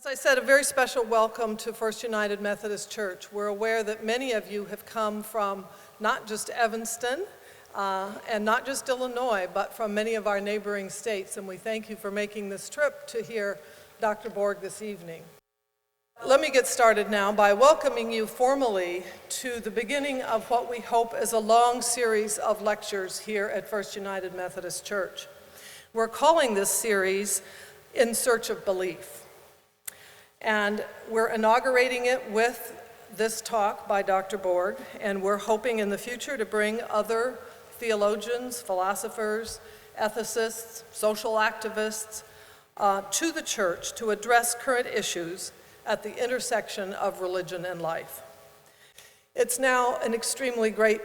As I said, a very special welcome to First United Methodist Church. We're aware that many of you have come from not just Evanston and not just Illinois, but from many of our neighboring states, and we thank you for making this trip to hear Dr. Borg this evening. Let me get started now by welcoming you formally to the beginning of what we hope is a long series of lectures here at First United Methodist Church. We're calling this series In Search of Belief. And we're inaugurating it with this talk by Dr. Borg, and we're hoping in the future to bring other theologians, philosophers, ethicists, social activists to the church to address current issues at the intersection of religion and life. It's now an extremely great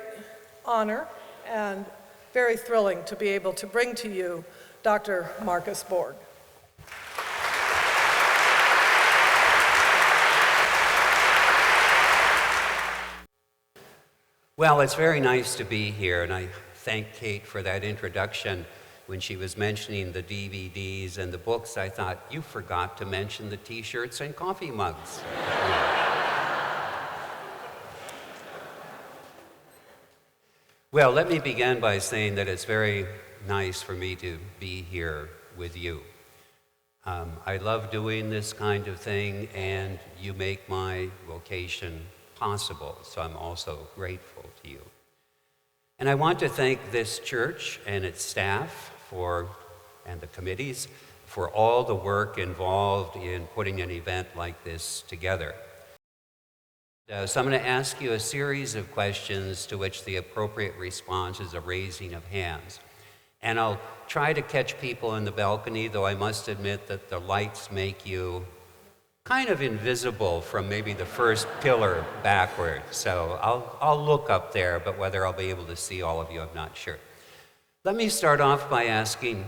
honor and very thrilling to be able to bring to you Dr. Marcus Borg. Well, it's very nice to be here, and I thank Kate for that introduction. When she was mentioning the DVDs and the books, I thought, you forgot to mention the t-shirts and coffee mugs. Well, let me begin by saying that it's very nice for me to be here with you. I love doing this kind of thing, and you make my vocation possible, so I'm also grateful to you. And I want to thank this church and its staff and the committees for all the work involved in putting an event like this together. So I'm going to ask you a series of questions to which the appropriate response is a raising of hands. And I'll try to catch people in the balcony, though I must admit that the lights make you kind of invisible from maybe the first pillar backward. So I'll look up there, but whether I'll be able to see all of you, I'm not sure. Let me start off by asking,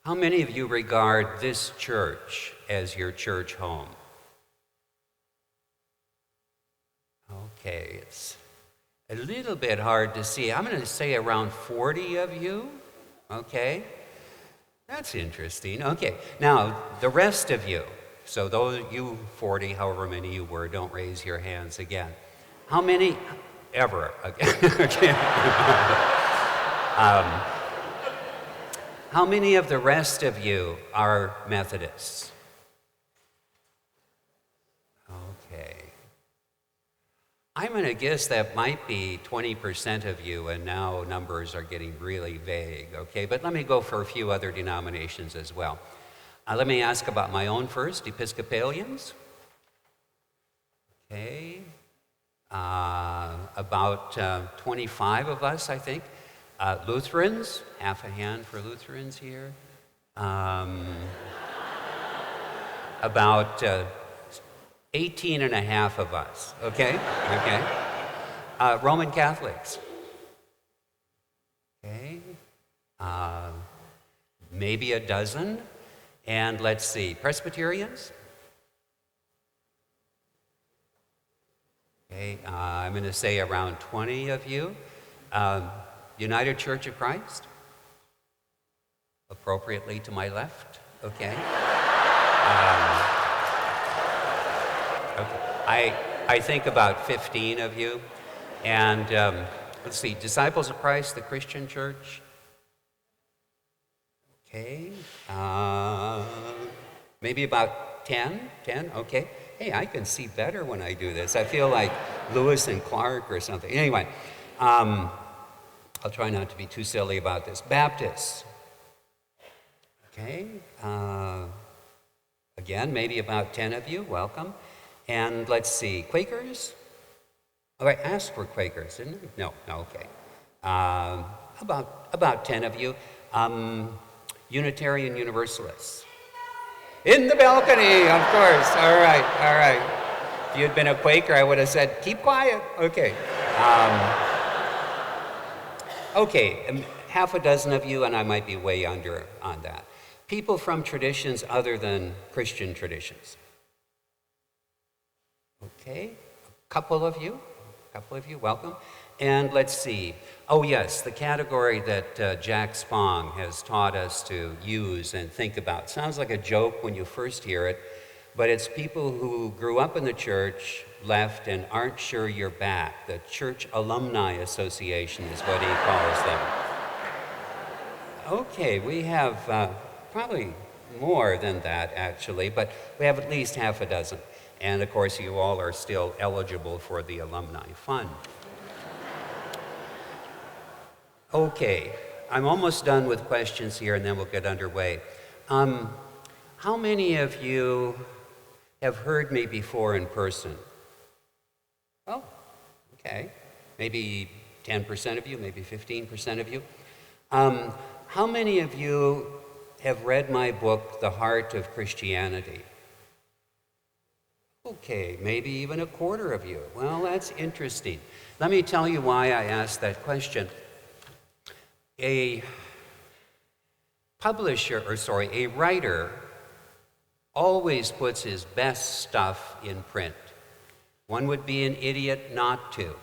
how many of you regard this church as your church home? Okay, it's a little bit hard to see. I'm going to say around 40 of you. Okay, that's interesting. Okay, now the rest of you, so those you 40, however many you were, don't raise your hands again. How many ever again? Okay. How many of the rest of you are Methodists? Okay. I'm going to guess that might be 20% of you, and now numbers are getting really vague, okay? But let me go for a few other denominations as well. Let me ask about my own first, Episcopalians. Okay. About 25 of us, I think. Lutherans, half a hand for Lutherans here. About 18 and a half of us, okay? Okay. Roman Catholics. Okay. Maybe a dozen. And let's see, Presbyterians? Okay, I'm going to say around 20 of you. United Church of Christ? Appropriately to my left, okay. Okay. I think about 15 of you. And let's see, Disciples of Christ, the Christian Church? Okay, maybe about 10, okay. Hey, I can see better when I do this. I feel like Lewis and Clark or something. Anyway, I'll try not to be too silly about this. Baptists, okay. Again, maybe about 10 of you, welcome. And let's see, Quakers? All right, ask for Quakers, didn't I? No, okay. About 10 of you. Unitarian Universalists. In the balcony, of course. All right. If you had been a Quaker, I would have said, keep quiet. Okay. Okay, half a dozen of you, and I might be way under on that. People from traditions other than Christian traditions. Okay, a couple of you, welcome. And let's see. Oh yes, the category that Jack Spong has taught us to use and think about. Sounds like a joke when you first hear it, but it's people who grew up in the church, left, and aren't sure you're back. The Church Alumni Association is what he calls them. Okay, we have probably more than that, actually, but we have at least half a dozen. And of course, you all are still eligible for the Alumni Fund. Okay, I'm almost done with questions here, and then we'll get underway. How many of you have heard me before in person? Oh, okay. Maybe 10% of you, maybe 15% of you. How many of you have read my book, The Heart of Christianity? Okay, maybe even a quarter of you. Well, that's interesting. Let me tell you why I asked that question. A writer always puts his best stuff in print. One would be an idiot not to.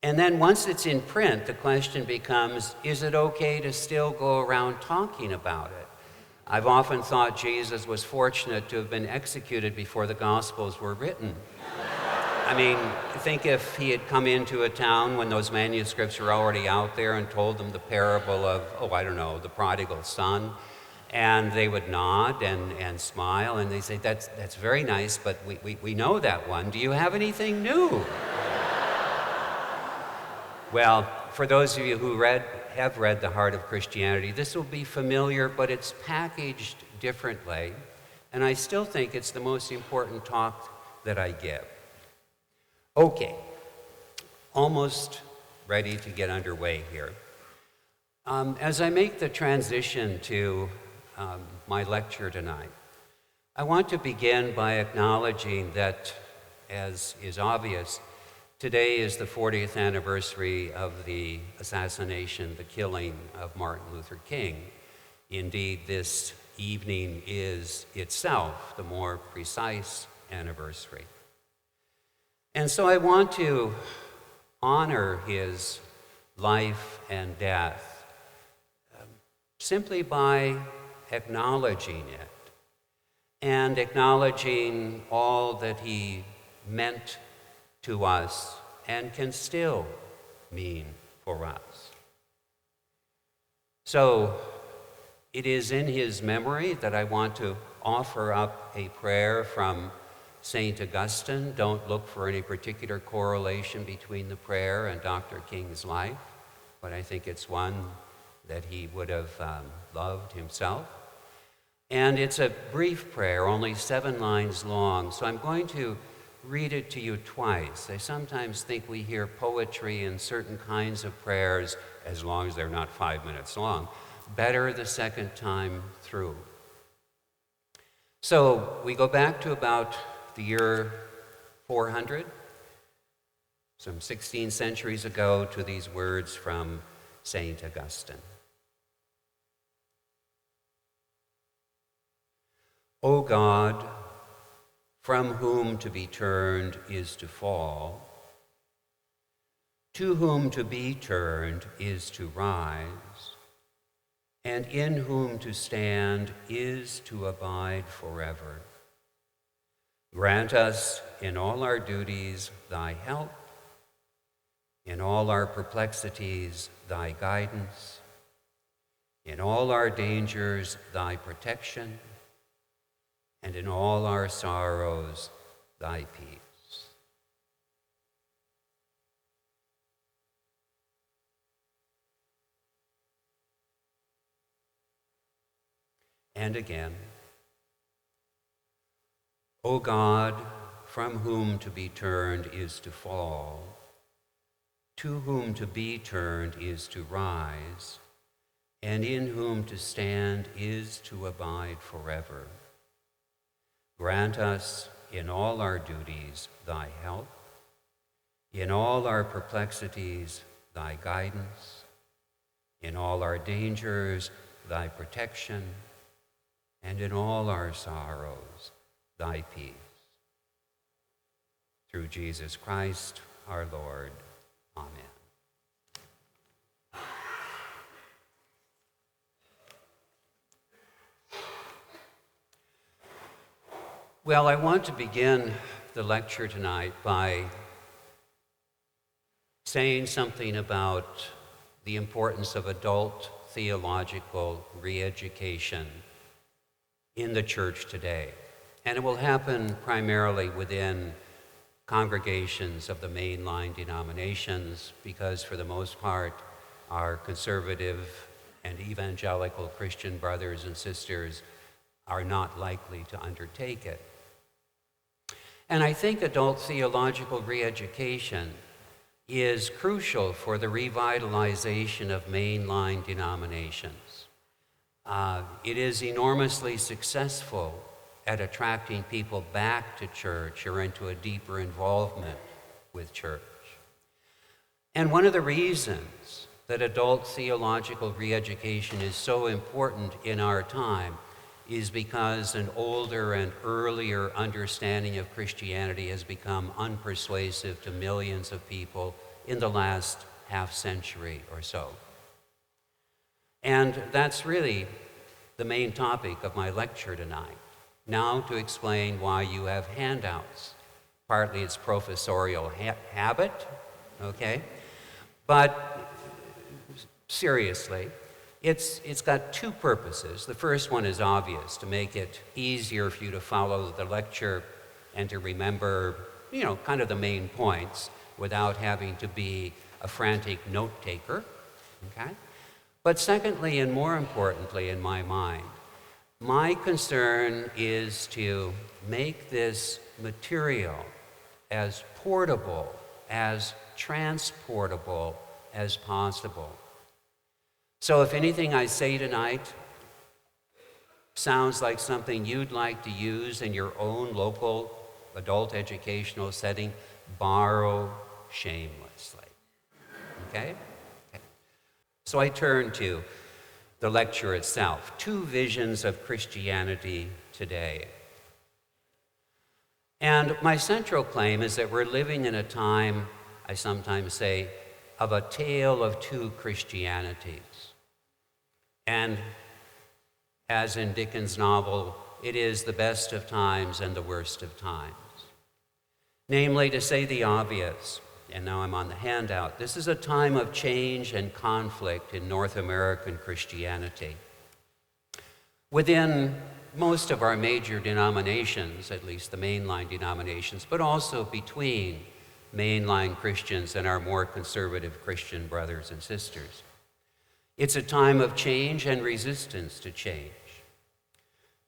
And then once it's in print, the question becomes, is it okay to still go around talking about it? I've often thought Jesus was fortunate to have been executed before the Gospels were written. I mean, think if he had come into a town when those manuscripts were already out there and told them the parable of, the prodigal son, and they would nod and smile, and they say, that's very nice, but we know that one. Do you have anything new? Well, for those of you who have read The Heart of Christianity, this will be familiar, but it's packaged differently, and I still think it's the most important talk that I give. Okay, almost ready to get underway here. As I make the transition to my lecture tonight, I want to begin by acknowledging that, as is obvious, today is the 40th anniversary of the assassination, the killing of Martin Luther King. Indeed, this evening is itself the more precise anniversary. And so I want to honor his life and death simply by acknowledging it and acknowledging all that he meant to us and can still mean for us. So it is in his memory that I want to offer up a prayer from St. Augustine. Don't look for any particular correlation between the prayer and Dr. King's life, but I think it's one that he would have loved himself. And it's a brief prayer, only 7 lines long, so I'm going to read it to you twice. I sometimes think we hear poetry in certain kinds of prayers, as long as they're not 5 minutes long, better the second time through. So we go back to about the year 400, some 16 centuries ago, to these words from St. Augustine. O God, from whom to be turned is to fall, to whom to be turned is to rise, and in whom to stand is to abide forever. Grant us in all our duties thy help, in all our perplexities thy guidance, in all our dangers thy protection, and in all our sorrows thy peace. And again, O God, from whom to be turned is to fall, to whom to be turned is to rise, and in whom to stand is to abide forever. Grant us in all our duties thy help, in all our perplexities thy guidance, in all our dangers thy protection, and in all our sorrows thy peace. Through Jesus Christ our Lord. Amen. Well, I want to begin the lecture tonight by saying something about the importance of adult theological re-education in the church today. And it will happen primarily within congregations of the mainline denominations because, for the most part, our conservative and evangelical Christian brothers and sisters are not likely to undertake it. And I think adult theological re-education is crucial for the revitalization of mainline denominations. It is enormously successful at attracting people back to church or into a deeper involvement with church. And one of the reasons that adult theological re-education is so important in our time is because an older and earlier understanding of Christianity has become unpersuasive to millions of people in the last half century or so. And that's really the main topic of my lecture tonight. Now to explain why you have handouts. Partly it's professorial habit, okay? But seriously, it's got two purposes. The first one is obvious, to make it easier for you to follow the lecture and to remember, kind of the main points without having to be a frantic note taker, okay? But secondly, and more importantly in my mind, my concern is to make this material as portable, as transportable as possible. So if anything I say tonight sounds like something you'd like to use in your own local adult educational setting, borrow shamelessly, okay? So I turn to the lecture itself, Two Visions of Christianity Today. And my central claim is that we're living in a time, I sometimes say, of a tale of two Christianities. And as in Dickens' novel, it is the best of times and the worst of times. Namely, to say the obvious, and now I'm on the handout, this is a time of change and conflict in North American Christianity. Within most of our major denominations, at least the mainline denominations, but also between mainline Christians and our more conservative Christian brothers and sisters. It's a time of change and resistance to change.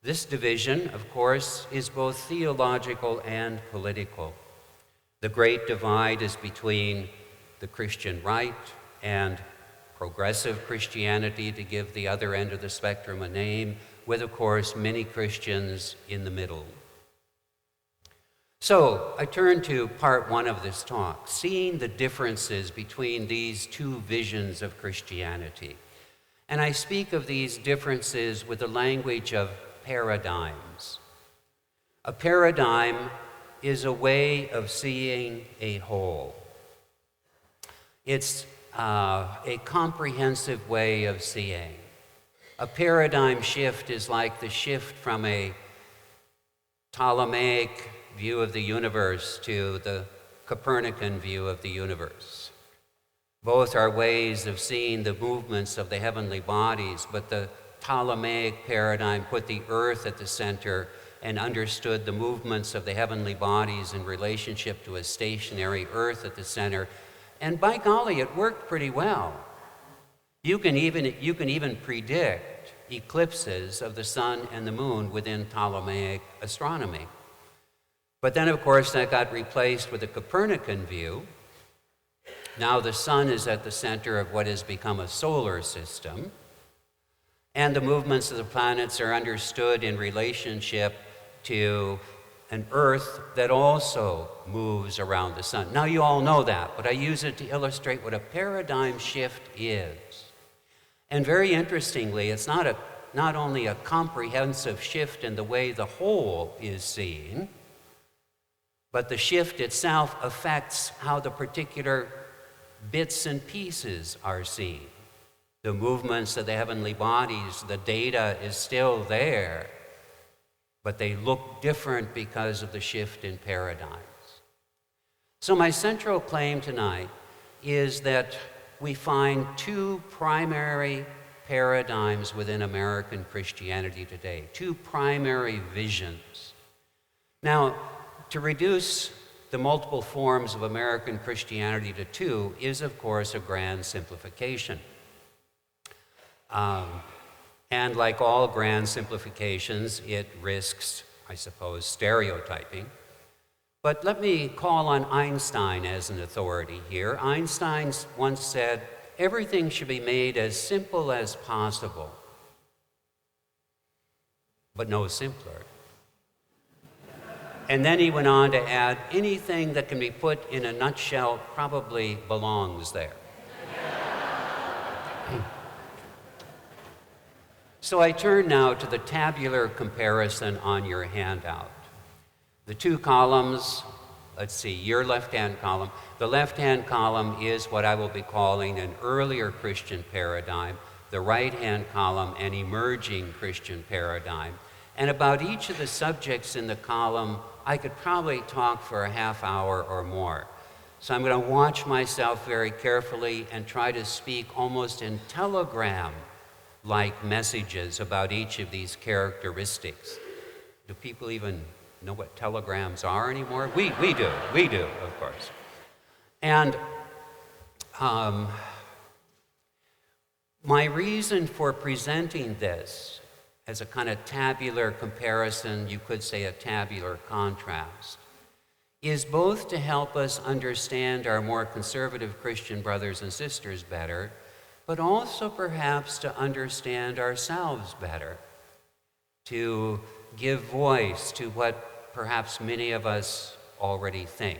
This division, of course, is both theological and political. The great divide is between the Christian right and progressive Christianity, to give the other end of the spectrum a name, with, of course, many Christians in the middle. So I turn to part one of this talk, seeing the differences between these two visions of Christianity. And I speak of these differences with the language of paradigms. A paradigm is a way of seeing a whole. It's a comprehensive way of seeing. A paradigm shift is like the shift from a Ptolemaic view of the universe to the Copernican view of the universe. Both are ways of seeing the movements of the heavenly bodies, but the Ptolemaic paradigm put the earth at the center and understood the movements of the heavenly bodies in relationship to a stationary earth at the center. And by golly, it worked pretty well. You can even predict eclipses of the sun and the moon within Ptolemaic astronomy. But then, of course, that got replaced with the Copernican view. Now the sun is at the center of what has become a solar system, and the movements of the planets are understood in relationship to an Earth that also moves around the sun. Now you all know that, but I use it to illustrate what a paradigm shift is. And very interestingly, it's not only a comprehensive shift in the way the whole is seen, but the shift itself affects how the particular bits and pieces are seen. The movements of the heavenly bodies, the data is still there, but they look different because of the shift in paradigms. So my central claim tonight is that we find two primary paradigms within American Christianity today, two primary visions. Now, to reduce the multiple forms of American Christianity to two is, of course, a grand simplification. And like all grand simplifications, it risks, I suppose, stereotyping. But let me call on Einstein as an authority here. Einstein once said, everything should be made as simple as possible, but no simpler. And then he went on to add, anything that can be put in a nutshell probably belongs there. So I turn now to the tabular comparison on your handout. The two columns, let's see, your left-hand column. The left-hand column is what I will be calling an earlier Christian paradigm. The right-hand column, an emerging Christian paradigm. And about each of the subjects in the column, I could probably talk for a half hour or more. So I'm going to watch myself very carefully and try to speak almost in telegram-like messages about each of these characteristics. Do people even know what telegrams are anymore? We do, of course. And my reason for presenting this as a kind of tabular comparison, you could say a tabular contrast, is both to help us understand our more conservative Christian brothers and sisters better, but also perhaps to understand ourselves better, to give voice to what perhaps many of us already think.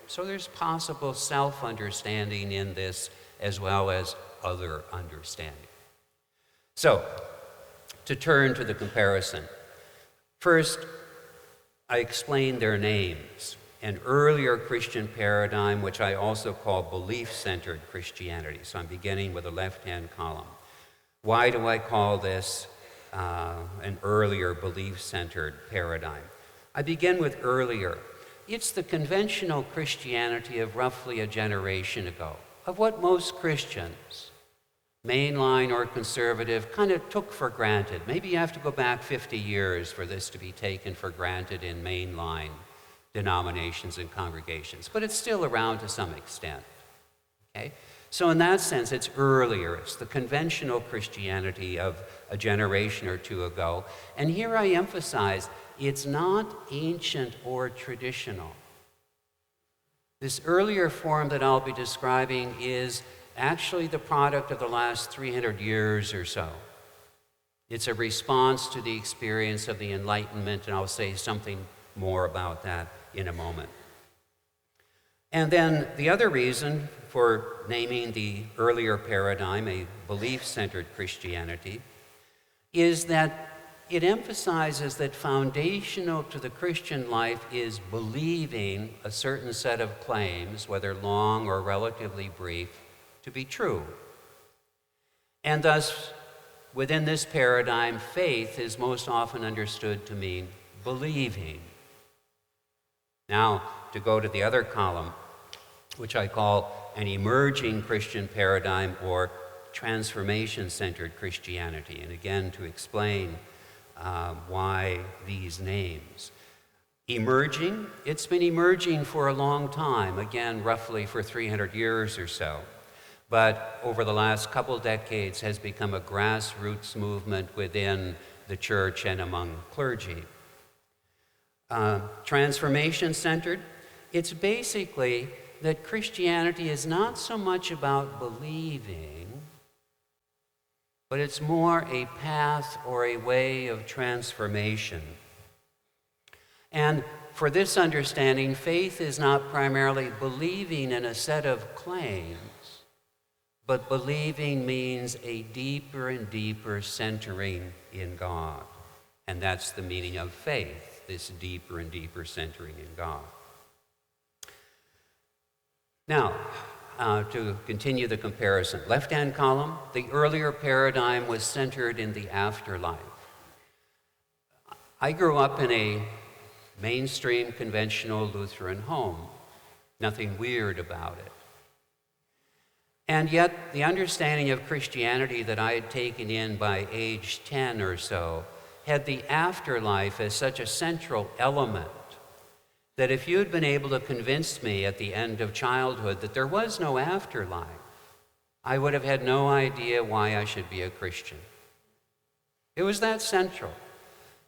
So there's possible self-understanding in this as well as other understanding. So, to turn to the comparison. First, I explained their names. An earlier Christian paradigm, which I also call belief-centered Christianity. So I'm beginning with the left-hand column. Why do I call this an earlier belief-centered paradigm? I begin with earlier. It's the conventional Christianity of roughly a generation ago, of what most Christians, mainline or conservative, kind of took for granted. Maybe you have to go back 50 years for this to be taken for granted in mainline denominations and congregations, but it's still around to some extent. Okay? So in that sense, it's earlier. It's the conventional Christianity of a generation or two ago. And here I emphasize, it's not ancient or traditional. This earlier form that I'll be describing is actually the product of the last 300 years or so. It's a response to the experience of the Enlightenment, and I'll say something more about that in a moment. And then the other reason for naming the earlier paradigm a belief-centered Christianity is that it emphasizes that foundational to the Christian life is believing a certain set of claims, whether long or relatively brief, to be true. And thus, within this paradigm, faith is most often understood to mean believing. Now, to go to the other column, which I call an emerging Christian paradigm or transformation-centered Christianity, and again, to explain why these names. Emerging, it's been emerging for a long time, again, roughly for 300 years or so, but over the last couple decades has become a grassroots movement within the church and among clergy. Transformation-centered, it's basically that Christianity is not so much about believing, but it's more a path or a way of transformation. And for this understanding, faith is not primarily believing in a set of claims, but believing means a deeper and deeper centering in God. And that's the meaning of faith, this deeper and deeper centering in God. Now, to continue the comparison, left-hand column, the earlier paradigm was centered in the afterlife. I grew up in a mainstream conventional Lutheran home. Nothing weird about it. And yet, the understanding of Christianity that I had taken in by age 10 or so had the afterlife as such a central element that if you'd been able to convince me at the end of childhood that there was no afterlife, I would have had no idea why I should be a Christian. It was that central.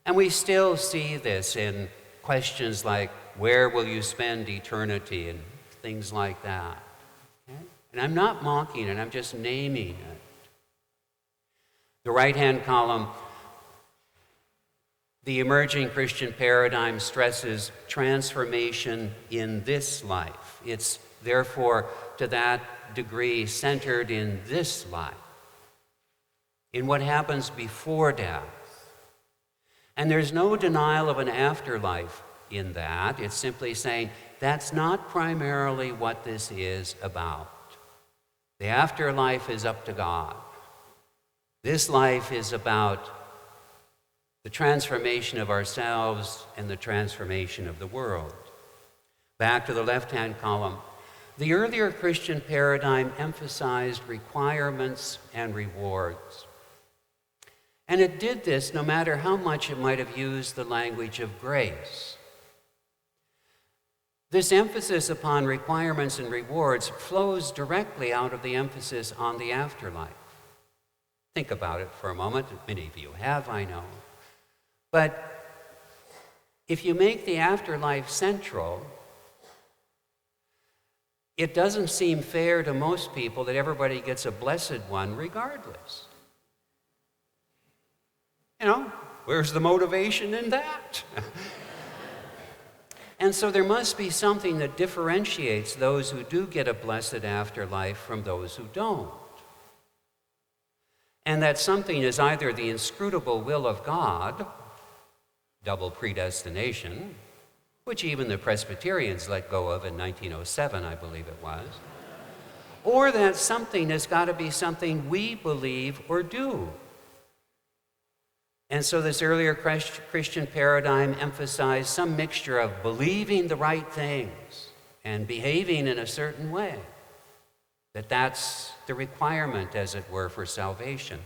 And we still see this in questions like, where will you spend eternity, and things like that. Okay? And I'm not mocking it, I'm just naming it. The right-hand column, the emerging Christian paradigm stresses transformation in this life. It's therefore, to that degree, centered in this life, in what happens before death. And there's no denial of an afterlife in that. It's simply saying that's not primarily what this is about. The afterlife is up to God. This life is about the transformation of ourselves and the transformation of the world. Back to the left-hand column. The earlier Christian paradigm emphasized requirements and rewards. And it did this no matter how much it might have used the language of grace. This emphasis upon requirements and rewards flows directly out of the emphasis on the afterlife. Think about it for a moment. Many of you have, I know. But if you make the afterlife central, it doesn't seem fair to most people that everybody gets a blessed one regardless. You know, where's the motivation in that? And so there must be something that differentiates those who do get a blessed afterlife from those who don't. And that something is either the inscrutable will of God, double predestination, which even the Presbyterians let go of in 1907, I believe it was, or that something has got to be something we believe or do. And so this earlier Christian paradigm emphasized some mixture of believing the right things and behaving in a certain way, that's the requirement, as it were, for salvation.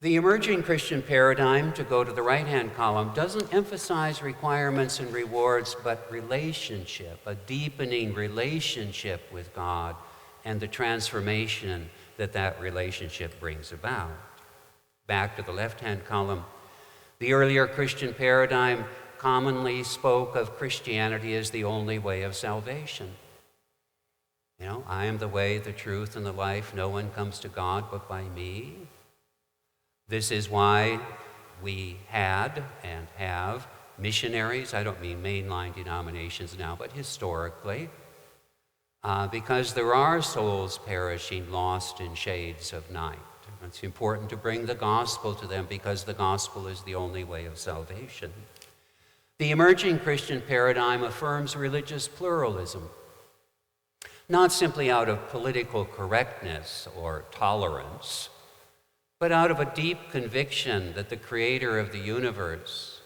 The emerging Christian paradigm, to go to the right-hand column, doesn't emphasize requirements and rewards, but relationship, a deepening relationship with God and the transformation that that relationship brings about. Back to the left-hand column, the earlier Christian paradigm commonly spoke of Christianity as the only way of salvation. You know, I am the way, the truth, and the life. No one comes to God but by me. This is why we had and have missionaries. I don't mean mainline denominations now, but historically, because there are souls perishing, lost in shades of night. It's important to bring the gospel to them because the gospel is the only way of salvation. The emerging Christian paradigm affirms religious pluralism, not simply out of political correctness or tolerance, but out of a deep conviction that the creator of the universe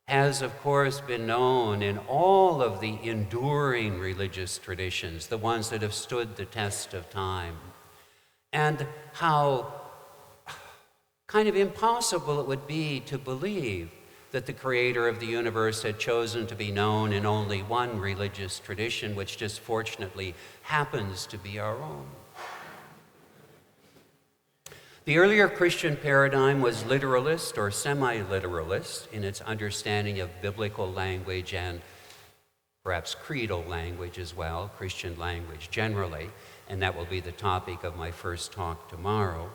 has, of course, been known in all of the enduring religious traditions, the ones that have stood the test of time, and how kind of impossible it would be to believe that the creator of the universe had chosen to be known in only one religious tradition, which just fortunately happens to be our own. The earlier Christian paradigm was literalist or semi-literalist in its understanding of biblical language and perhaps creedal language as well, Christian language generally, and that will be the topic of my first talk tomorrow.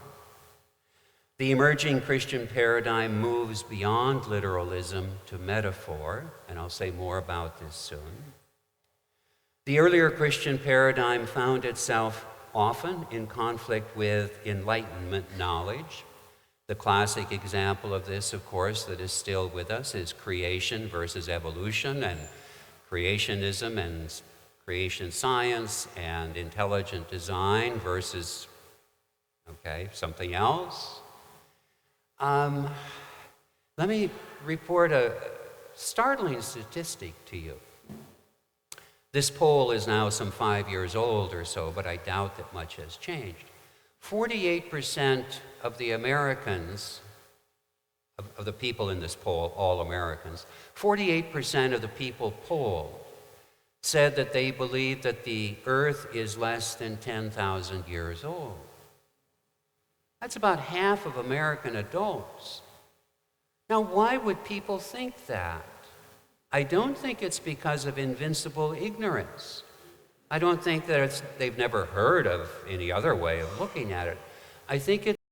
The emerging Christian paradigm moves beyond literalism to metaphor, and I'll say more about this soon. The earlier Christian paradigm found itself often in conflict with Enlightenment knowledge. The classic example of this, of course, that is still with us is creation versus evolution, and creationism and creation science and intelligent design versus, something else. Let me report a startling statistic to you. This poll is now some 5 years old or so, but I doubt that much has changed. 48% of the Americans, of the people in this poll, all Americans, 48% of the people polled said that they believe that the earth is less than 10,000 years old. That's about half of American adults. Now, why would people think that? I don't think it's because of invincible ignorance. I don't think that they've never heard of any other way of looking at it. I think it's